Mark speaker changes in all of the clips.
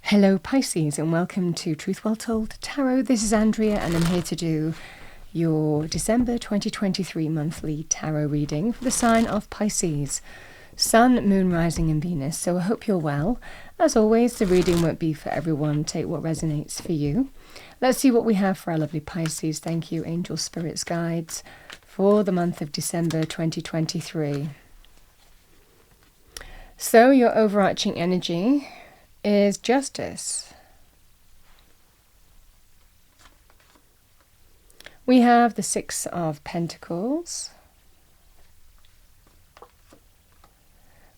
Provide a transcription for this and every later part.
Speaker 1: Hello Pisces, and welcome to Truth Well Told Tarot. This is Andrea and I'm here to do your December 2023 monthly tarot reading for the sign of Pisces. Sun, Moon, Rising and Venus. So I hope you're well. As always, the reading won't be for everyone. Take what resonates for you. Let's see what we have for our lovely Pisces. Thank you, angels, spirits, guides, for the month of December 2023. So your overarching energy is justice. We have the Six of Pentacles.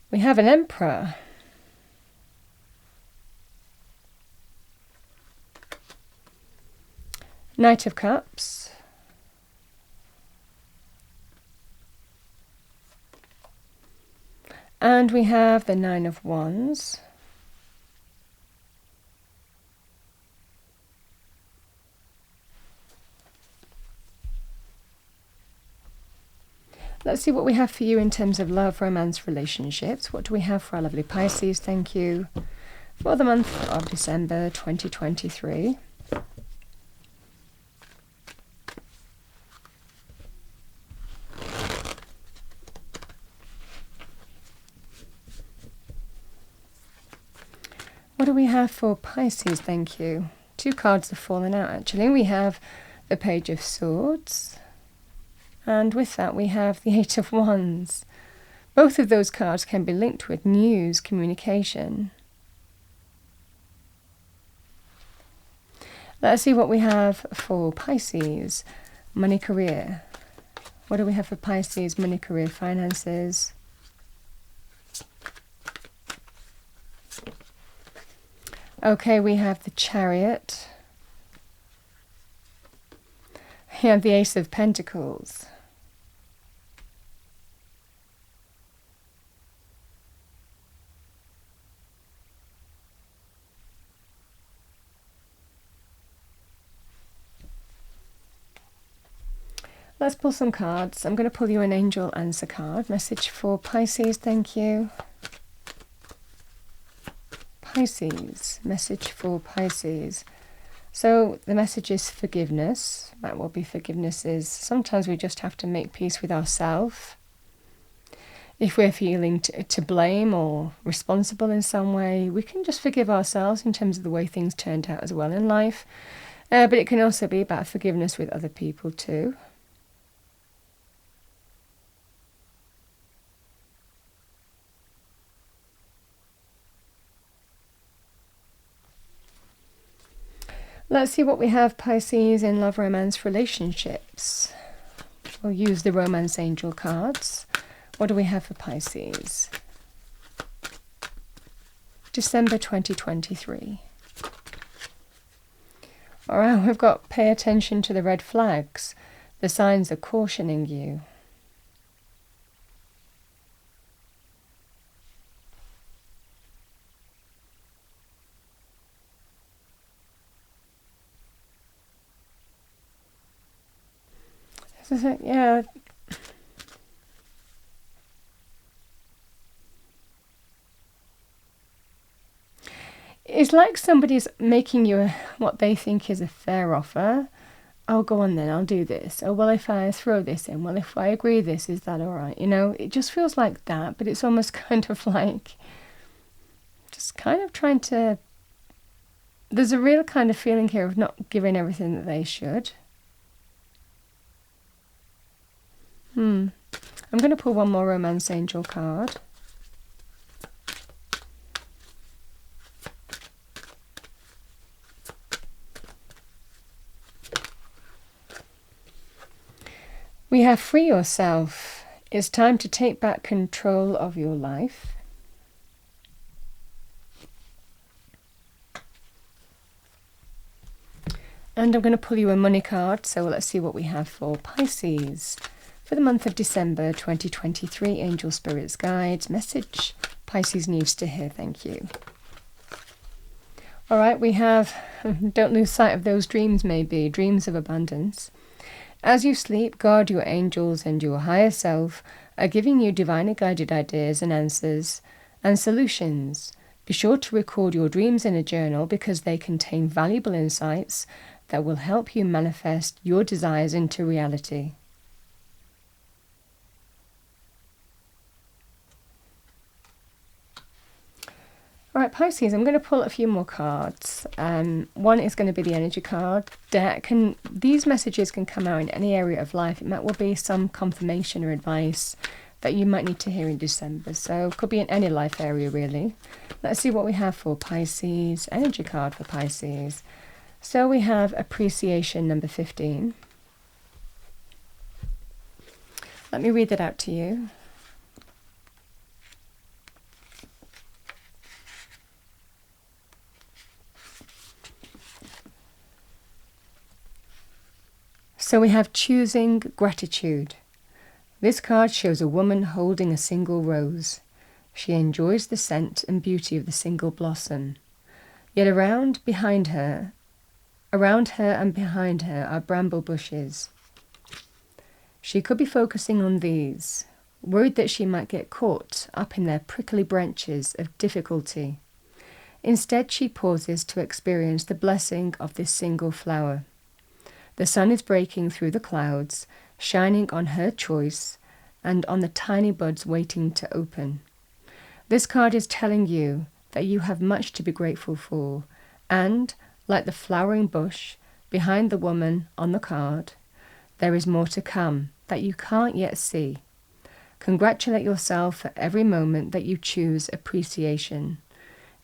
Speaker 1: We have an Emperor. Knight of Cups. And we have the Nine of Wands. Let's see what we have for you in terms of love, romance, relationships. What do we have for our lovely Pisces? Thank you. For the month of December 2023. What do we have for Pisces? Thank you. Two cards have fallen out actually. We have the Page of Swords. And with that we have the Eight of Wands. Both of those cards can be linked with news, communication. Let's see what we have for Pisces. Money, career. What do we have for Pisces? Money, career, finances. Okay, we have the Chariot. We have the Ace of Pentacles. Let's pull some cards. I'm going to pull you an angel answer card. Message for Pisces, thank you. Pisces, message for Pisces. So the message is forgiveness. Might well be forgiveness is sometimes we just have to make peace with ourselves. If we're feeling to blame or responsible in some way, we can just forgive ourselves in terms of the way things turned out as well in life. But it can also be about forgiveness with other people too. Let's see what we have, Pisces, in love, romance, relationships. We'll use the Romance Angel cards. What do we have for Pisces? December 2023. All right, we've got pay attention to the red flags. The signs are cautioning you. Yeah. It's like somebody's making you what they think is a fair offer. Oh, go on then, I'll do this. Oh, well, if I throw this in, well, if I agree this, is that all right? You know, it just feels like that, but it's almost kind of like just kind of trying to... There's a real kind of feeling here of not giving everything that they should. I'm going to pull one more Romance Angel card. We have free yourself. It's time to take back control of your life. And I'm going to pull you a money card. So let's see what we have for Pisces. For the month of December 2023, angel, spirits, guides, message Pisces needs to hear. Thank you. All right, we have, don't lose sight of those dreams, maybe, dreams of abundance. As you sleep, God, your angels and your higher self are giving you divinely guided ideas and answers and solutions. Be sure to record your dreams in a journal because they contain valuable insights that will help you manifest your desires into reality. All right, Pisces, I'm going to pull a few more cards. One is going to be the energy card deck, and these messages can come out in any area of life. It might well be some confirmation or advice that you might need to hear in December. So it could be in any life area, really. Let's see what we have for Pisces. Energy card for Pisces. So we have appreciation, number 15. Let me read that out to you. So we have choosing gratitude. This card shows a woman holding a single rose. She enjoys the scent and beauty of the single blossom. Yet around and behind her are bramble bushes. She could be focusing on these, worried that she might get caught up in their prickly branches of difficulty. Instead, she pauses to experience the blessing of this single flower. The sun is breaking through the clouds, shining on her choice and on the tiny buds waiting to open. This card is telling you that you have much to be grateful for, and, like the flowering bush behind the woman on the card, there is more to come that you can't yet see. Congratulate yourself for every moment that you choose appreciation.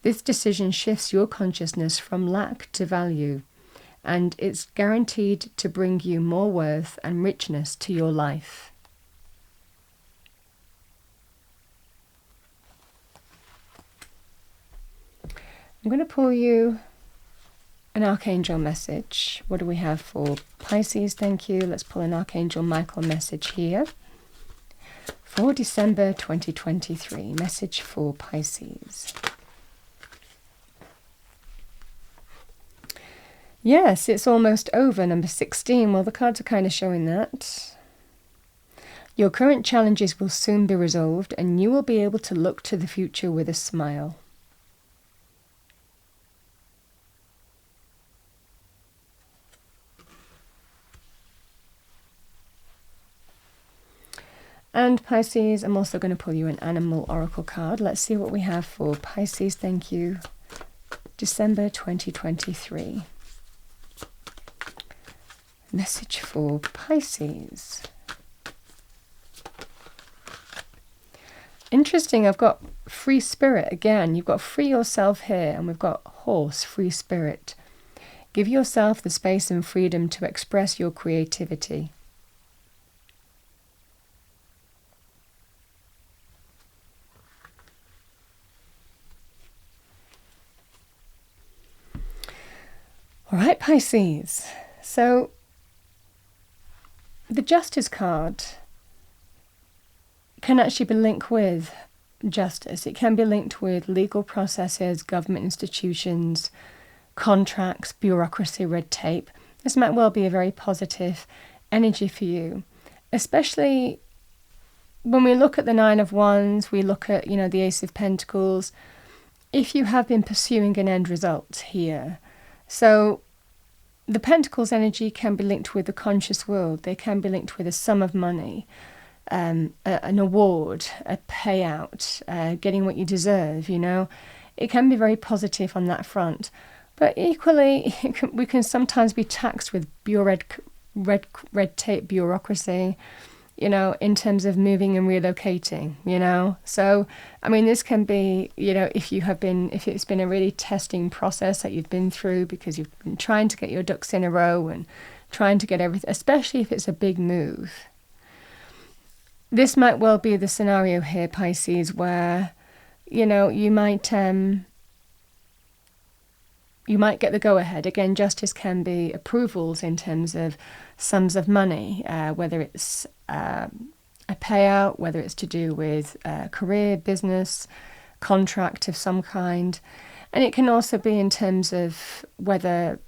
Speaker 1: This decision shifts your consciousness from lack to value, and it's guaranteed to bring you more worth and richness to your life. I'm going to pull you an Archangel message. What do we have for Pisces? Thank you. Let's pull an Archangel Michael message here. For December 2023, message for Pisces. Yes, it's almost over, number 16. Well, the cards are kind of showing that. Your current challenges will soon be resolved, and you will be able to look to the future with a smile. And Pisces, I'm also going to pull you an animal oracle card. Let's see what we have for Pisces. Thank you. December 2023. Message for Pisces. Interesting, I've got free spirit again. You've got free yourself here, and we've got horse, free spirit. Give yourself the space and freedom to express your creativity. All right, Pisces. So the Justice card can actually be linked with justice. It can be linked with legal processes, government institutions, contracts, bureaucracy, red tape. This might well be a very positive energy for you, especially when we look at the Nine of Wands, we look at, the Ace of Pentacles. If you have been pursuing an end result here, so the Pentacles energy can be linked with the conscious world. They can be linked with a sum of money, an award, a payout, getting what you deserve, It can be very positive on that front. But equally, we can sometimes be taxed with red tape bureaucracy, in terms of moving and relocating, So, this can be, if it's been a really testing process that you've been through because you've been trying to get your ducks in a row and trying to get everything, especially if it's a big move. This might well be the scenario here, Pisces, where, you might get the go-ahead. Again, justice can be approvals in terms of sums of money, whether it's a payout, whether it's to do with career, business, contract of some kind. And it can also be in terms of whether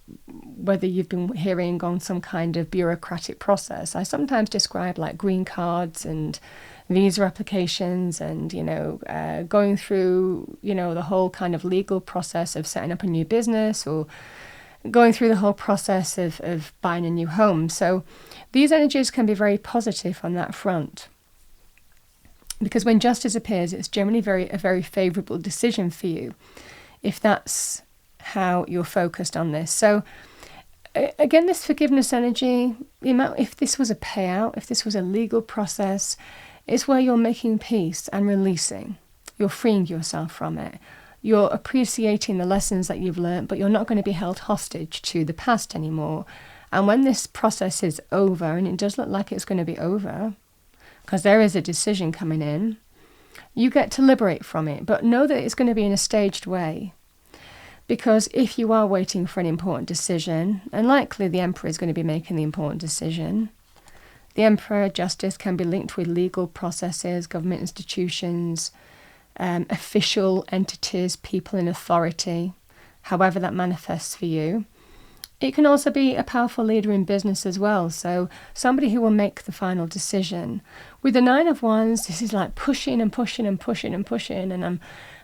Speaker 1: whether you've been hearing on some kind of bureaucratic process. I sometimes describe like green cards and visa applications and, going through, the whole kind of legal process of setting up a new business or going through the whole process of buying a new home. So these energies can be very positive on that front. Because when justice appears, it's generally a very favourable decision for you, if that's how you're focused on this. So again, this forgiveness energy, if this was a payout, if this was a legal process, it's where you're making peace and releasing. You're freeing yourself from it. You're appreciating the lessons that you've learned, but you're not going to be held hostage to the past anymore. And when this process is over, and it does look like it's going to be over, because there is a decision coming in, you get to liberate from it. But know that it's going to be in a staged way. Because if you are waiting for an important decision, and likely the Emperor is going to be making the important decision, the Emperor, justice can be linked with legal processes, government institutions, official entities, people in authority, however that manifests for you. It can also be a powerful leader in business as well, so somebody who will make the final decision. With the Nine of Wands, this is like pushing and pushing and pushing and pushing, and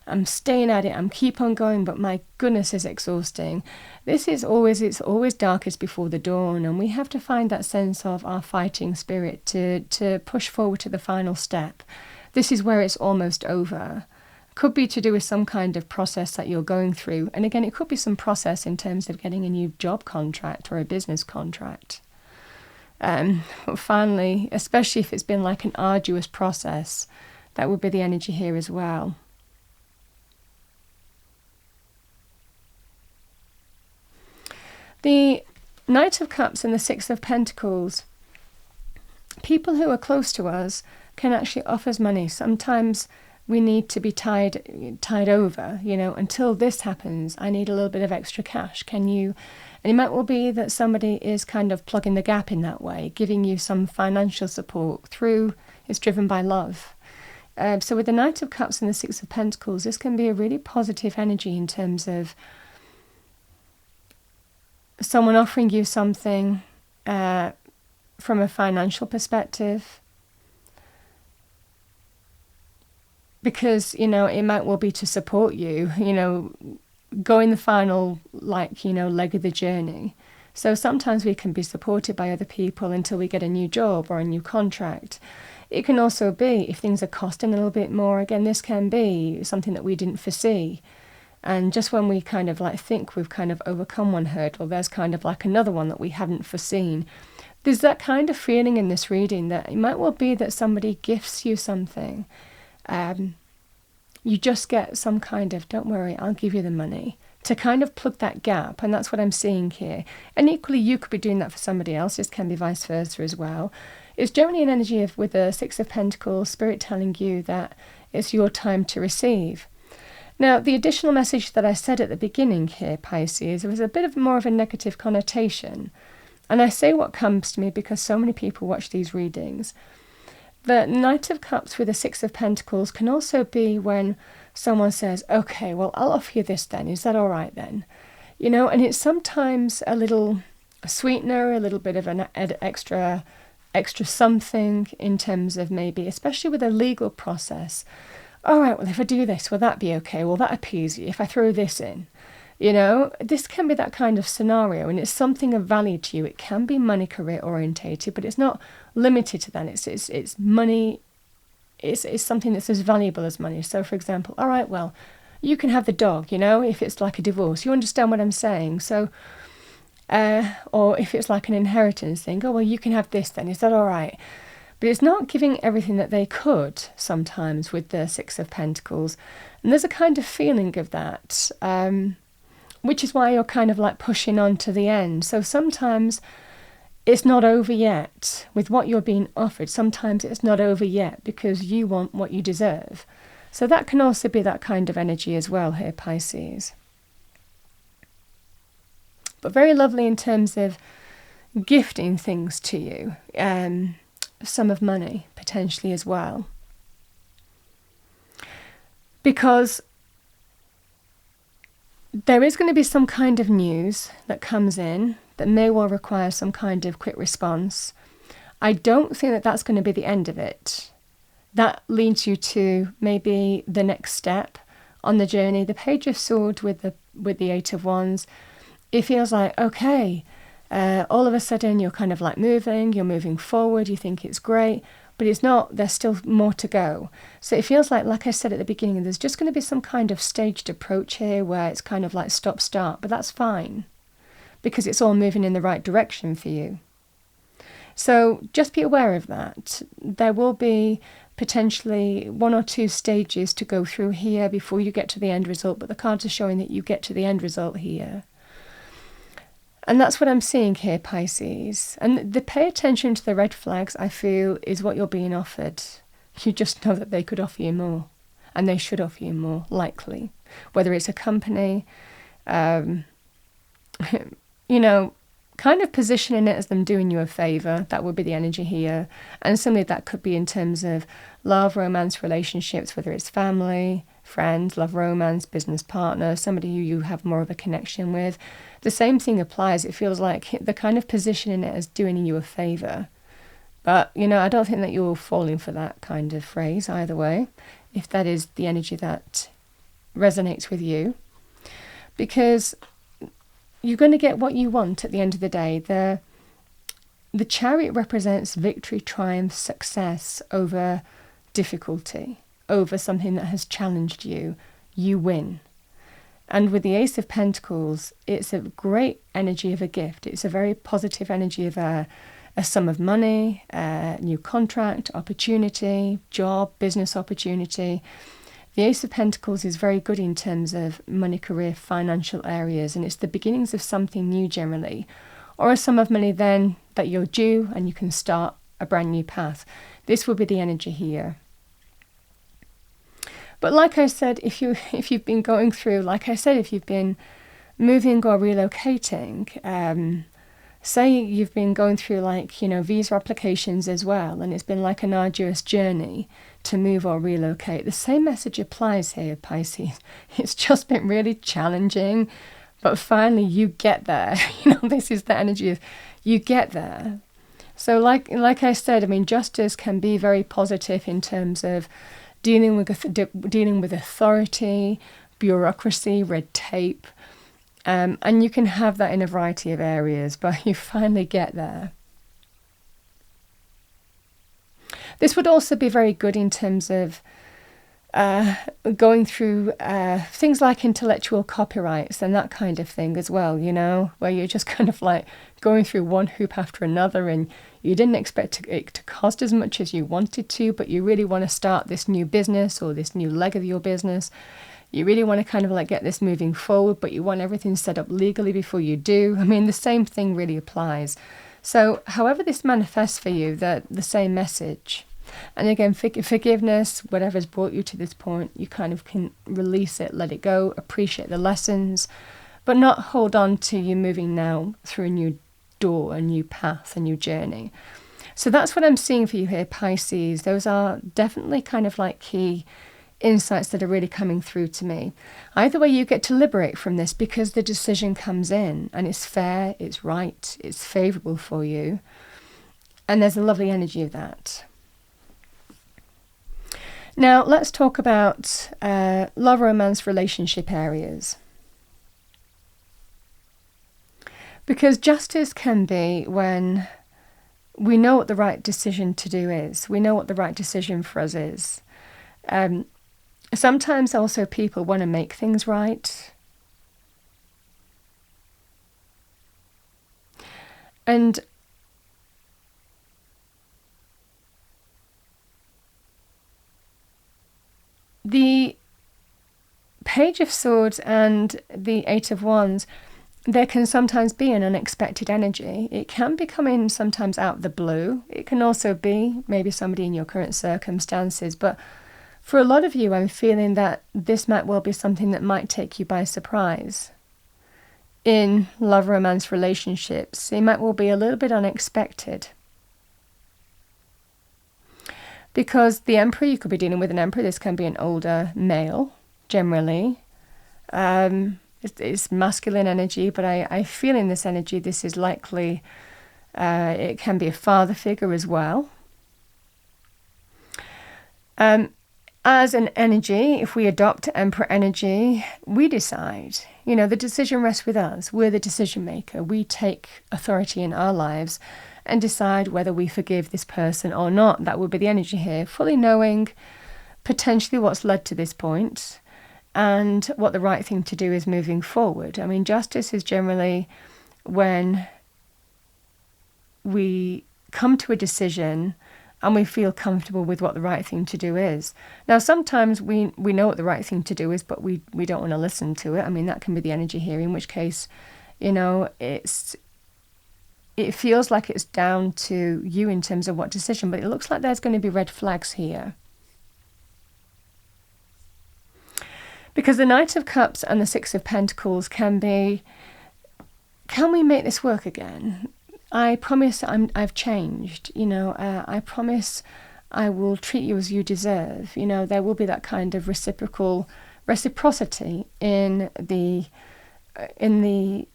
Speaker 1: I'm staying at it, I'm keep on going, but my goodness, is exhausting. It's always darkest before the dawn, and we have to find that sense of our fighting spirit to push forward to the final step. This is where it's almost over. Could be to do with some kind of process that you're going through. And again, it could be some process in terms of getting a new job contract or a business contract. But finally, especially if it's been like an arduous process, that would be the energy here as well. The Knight of Cups and the Six of Pentacles. People who are close to us can actually offer us money. Sometimes we need to be tied over, until this happens, I need a little bit of extra cash. Can you? And it might well be that somebody is kind of plugging the gap in that way, giving you some financial support through, it's driven by love. So with the Knight of Cups and the Six of Pentacles, this can be a really positive energy in terms of someone offering you something from a financial perspective. Because, it might well be to support you, going the final, leg of the journey. So sometimes we can be supported by other people until we get a new job or a new contract. It can also be, if things are costing a little bit more, again, this can be something that we didn't foresee. And just when we kind of think we've kind of overcome one hurdle, there's kind of like another one that we hadn't foreseen. There's that kind of feeling in this reading that it might well be that somebody gifts you something. You just get some kind of, don't worry, I'll give you the money, to kind of plug that gap. And that's what I'm seeing here. And equally, you could be doing that for somebody else. This can be vice versa as well. It's generally an energy of, with the Six of Pentacles, Spirit telling you that it's your time to receive. Now, the additional message that I said at the beginning here, Pisces, was a bit of more of a negative connotation. And I say what comes to me because so many people watch these readings. The Knight of Cups with the Six of Pentacles can also be when someone says, okay, well, I'll offer you this then. Is that all right then? And it's sometimes a little sweetener, a little bit of an extra something in terms of maybe, especially with a legal process. All right, well, if I do this, will that be okay? Will that appease you if I throw this in? This can be that kind of scenario, and it's something of value to you. It can be money career orientated, but it's not limited to that. It's money. It's something that's as valuable as money. So, for example, all right, well, you can have the dog. If it's like a divorce, you understand what I'm saying. So, or if it's like an inheritance thing, oh well, you can have this then. Is that all right? But it's not giving everything that they could sometimes with the Six of Pentacles, and there's a kind of feeling of that. Which is why you're kind of pushing on to the end. So sometimes it's not over yet with what you're being offered. Sometimes it's not over yet because you want what you deserve. So that can also be that kind of energy as well here, Pisces. But very lovely in terms of gifting things to you. Sum of money, potentially as well. Because There is going to be some kind of news that comes in that may well require some kind of quick response. I don't think that that's going to be the end of it. That leads you to maybe the next step on the journey. The Page of Swords with the Eight of Wands, it feels like, okay, all of a sudden you're kind of like you're moving forward, you think it's great, but it's not, there's still more to go. So it feels like I said at the beginning, there's just going to be some kind of staged approach here where it's kind of like stop, start, but that's fine because it's all moving in the right direction for you. So just be aware of that. There will be potentially 1 or 2 stages to go through here before you get to the end result, but the cards are showing that you get to the end result here. And that's what I'm seeing here, Pisces. And the pay attention to the red flags, I feel, is what you're being offered. You just know that they could offer you more. And they should offer you more, likely. Whether it's a company, kind of positioning it as them doing you a favour. That would be the energy here. And similarly, that could be in terms of love, romance, relationships, whether it's family, friends, love, romance, business partner, somebody who you have more of a connection with. The same thing applies. It feels like the kind of positioning it as doing you a favour. But, I don't think that you're falling for that kind of phrase either way, if that is the energy that resonates with you. Because you're going to get what you want at the end of the day. The Chariot represents victory, triumph, success over difficulty, over something that has challenged you. You win. And with the Ace of Pentacles, it's a great energy of a gift. It's a very positive energy of a sum of money, a new contract, opportunity, job, business opportunity. The Ace of Pentacles is very good in terms of money, career, financial areas, and it's the beginnings of something new generally, or a sum of money then that you're due and you can start a brand new path. This will be the energy here. But like I said, if you've been going through, if you've been moving or relocating, say you've been going through visa applications as well, and it's been like an arduous journey to move or relocate. The same message applies here, Pisces. It's just been really challenging, but finally you get there. This is the energy of you get there. So like I said, justice can be very positive in terms of dealing with authority, bureaucracy, red tape, and you can have that in a variety of areas, but you finally get there. This would also be very good in terms of going through things like intellectual copyrights and that kind of thing as well, where you're just kind of like going through one hoop after another and you didn't expect it to cost as much as you wanted to, but you really want to start this new business or this new leg of your business. You really want to kind of get this moving forward, but you want everything set up legally before you do. The same thing really applies. So however this manifests for you, the same message. And again, forgiveness, whatever's brought you to this point, you kind of can release it, let it go, appreciate the lessons, but not hold on to you moving now through a new door, a new path, a new journey. So that's what I'm seeing for you here, Pisces. Those are definitely kind of key insights that are really coming through to me. Either way, you get to liberate from this because the decision comes in and it's fair, it's right, it's favourable for you. And there's a lovely energy of that. Now, let's talk about love, romance, relationship areas. Because justice can be when we know what the right decision to do is. We know what the right decision for us is. Sometimes also people want to make things right. And the Page of Swords and the Eight of Wands, there can sometimes be an unexpected energy. It can be coming sometimes out of the blue. It can also be maybe somebody in your current circumstances. But for a lot of you, I'm feeling that this might well be something that might take you by surprise. In love, romance, relationships, it might well be a little bit unexpected. Because the Emperor, you could be dealing with an Emperor. This can be an older male, generally. It's masculine energy, but I feel in this energy this is likely, it can be a father figure as well. As an energy, if we adopt Emperor energy, we decide. The decision rests with us. We're the decision maker. We take authority in our lives and decide whether we forgive this person or not. That would be the energy here, fully knowing potentially what's led to this point and what the right thing to do is moving forward. I mean, justice is generally when we come to a decision and we feel comfortable with what the right thing to do is. Now, sometimes we know what the right thing to do is, but we don't want to listen to it. I mean, that can be the energy here, in which case, it feels like it's down to you in terms of what decision, but it looks like there's going to be red flags here. Because the Knight of Cups and the Six of Pentacles can we make this work again? I promise I've changed, I promise I will treat you as you deserve. There will be that kind of reciprocity in the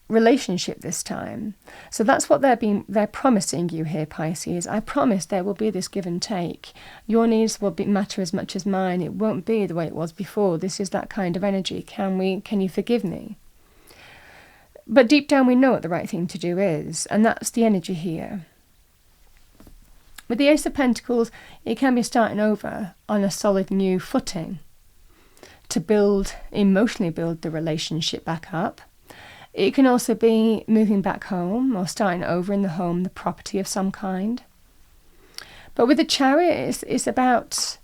Speaker 1: relationship this time. So that's what they're promising you here, Pisces. I promise there will be this give and take. Your needs will matter as much as mine. It won't be the way it was before. This is that kind of energy. Can you forgive me? But deep down we know what the right thing to do is, and that's the energy here. With the Ace of Pentacles, it can be starting over on a solid new footing to emotionally build the relationship back up. It can also be moving back home or starting over in the home, the property of some kind. But with the Chariot, it's about,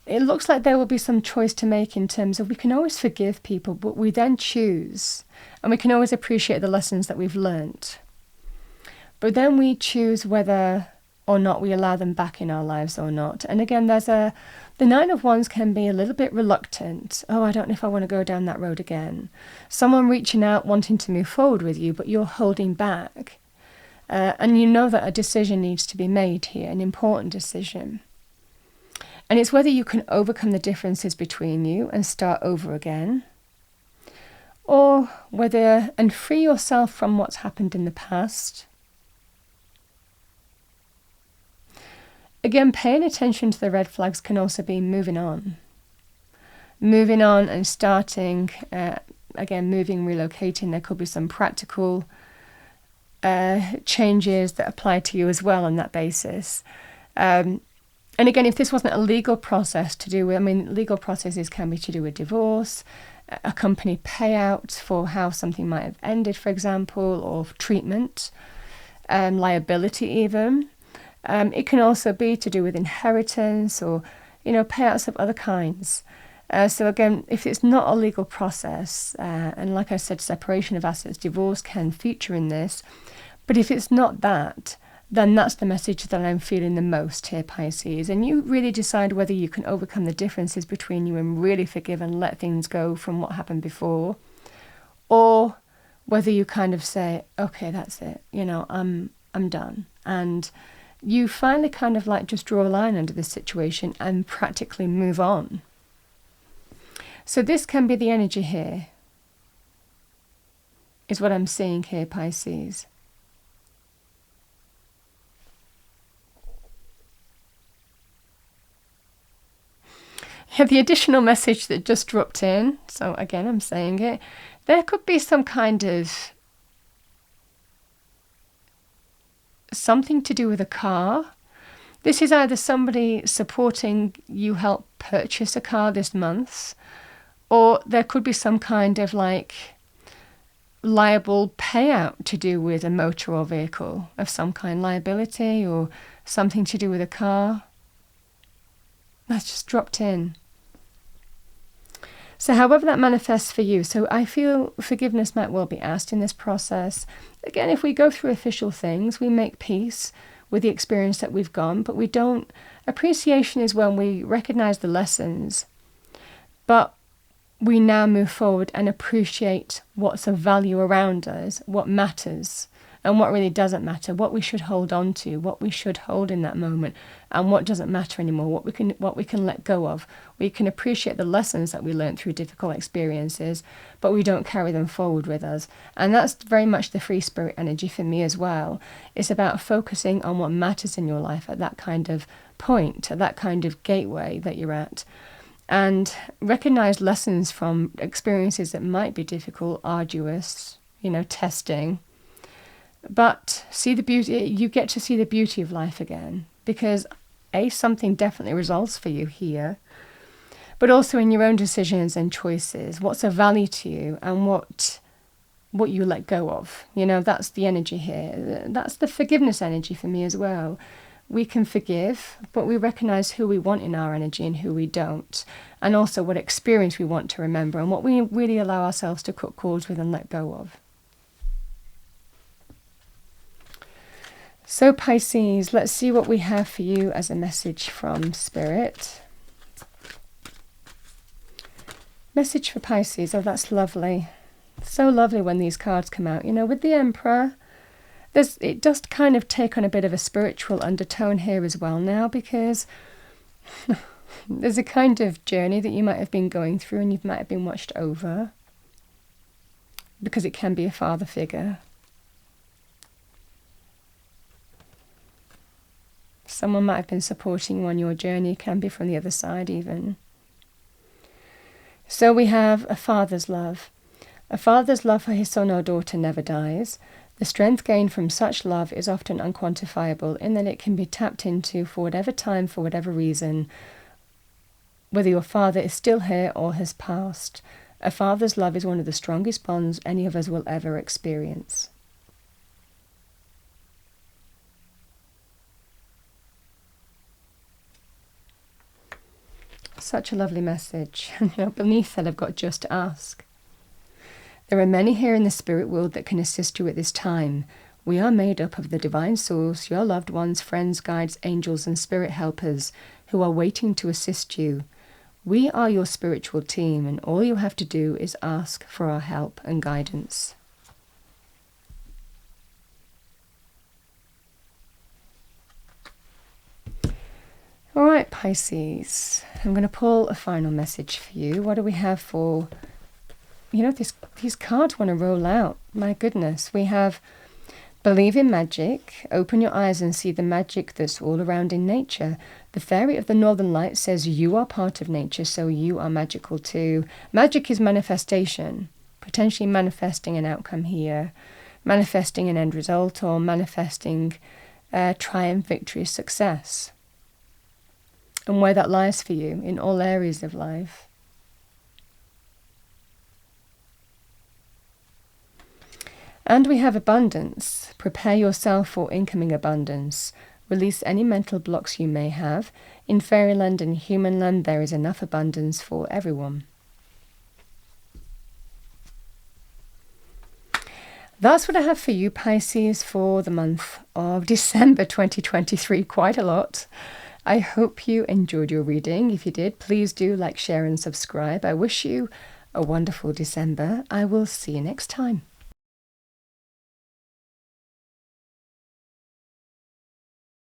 Speaker 1: it looks like there will be some choice to make in terms of we can always forgive people, but we then choose, and we can always appreciate the lessons that we've learnt. But then we choose whether or not we allow them back in our lives or not. And again, the Nine of Wands can be a little bit reluctant. Oh, I don't know if I want to go down that road again. Someone reaching out, wanting to move forward with you, but you're holding back. And you know that a decision needs to be made here, an important decision. And it's whether you can overcome the differences between you and start over again, or and free yourself from what's happened in the past. Again, paying attention to the red flags can also be moving on. Moving on and starting, again, moving, relocating. There could be some practical changes that apply to you as well on that basis. And again, if this wasn't a legal process to do with, legal processes can be to do with divorce, a company payout for how something might have ended, for example, or treatment, liability even. It can also be to do with inheritance or, payouts of other kinds. So again, if it's not a legal process, and like I said, separation of assets, divorce can feature in this. But if it's not that, then that's the message that I'm feeling the most here, Pisces. And you really decide whether you can overcome the differences between you and really forgive and let things go from what happened before, or whether you kind of say, okay, that's it, I'm done. And you finally kind of like just draw a line under this situation and practically move on. So this can be the energy here, is what I'm seeing here, Pisces. You have the additional message that just dropped in. So again, I'm saying it. There could be some kind of something to do with a car. This is either somebody supporting you help purchase a car this month, or there could be some kind of like liable payout to do with a motor or vehicle of some kind, liability or something to do with a car. That's just dropped in. So however that manifests for you, so I feel forgiveness might well be asked in this process. Again, if we go through official things, we make peace with the experience that we've gone, but we don't. Appreciation is when we recognize the lessons, but we now move forward and appreciate what's of value around us, what matters, and what really doesn't matter, what we should hold on to, what we should hold in that moment, and what doesn't matter anymore, what we can let go of. We can appreciate the lessons that we learned through difficult experiences, but we don't carry them forward with us. And that's very much the free spirit energy for me as well. It's about focusing on what matters in your life at that kind of point, at that kind of gateway that you're at. And recognize lessons from experiences that might be difficult, arduous, testing. But see the beauty, you get to see the beauty of life again, because something definitely resolves for you here, but also in your own decisions and choices, what's of value to you and what you let go of. That's the energy here. That's the forgiveness energy for me as well. We can forgive, but we recognize who we want in our energy and who we don't, and also what experience we want to remember and what we really allow ourselves to cut cords with and let go of. So Pisces, let's see what we have for you as a message from Spirit. Message for Pisces. Oh, that's lovely. So lovely when these cards come out. With the Emperor, it does kind of take on a bit of a spiritual undertone here as well now, because there's a kind of journey that you might have been going through and you might have been watched over, because it can be a father figure. Someone might have been supporting you on your journey, can be from the other side even. So we have a father's love. A father's love for his son or daughter never dies. The strength gained from such love is often unquantifiable, in that it can be tapped into for whatever time, for whatever reason, whether your father is still here or has passed. A father's love is one of the strongest bonds any of us will ever experience. Such a lovely message. Beneath that I've got just ask. There are many here in the spirit world that can assist you at this time. We are made up of the divine source, your loved ones, friends, guides, angels, and spirit helpers who are waiting to assist you. We are your spiritual team, and all you have to do is ask for our help and guidance. All right, Pisces, I'm going to pull a final message for you. What do we have for, these cards want to roll out. My goodness, we have believe in magic, open your eyes and see the magic that's all around in nature. The fairy of the northern light says you are part of nature, so you are magical too. Magic is manifestation, potentially manifesting an outcome here, manifesting an end result, or manifesting triumph, victory, success. And where that lies for you in all areas of life. And we have abundance. Prepare yourself for incoming abundance. Release any mental blocks you may have. In fairyland and humanland, there is enough abundance for everyone. That's what I have for you, Pisces, for the month of December 2023. Quite a lot. I hope you enjoyed your reading. If you did, please do like, share and subscribe. I wish you a wonderful December. I will see you next time.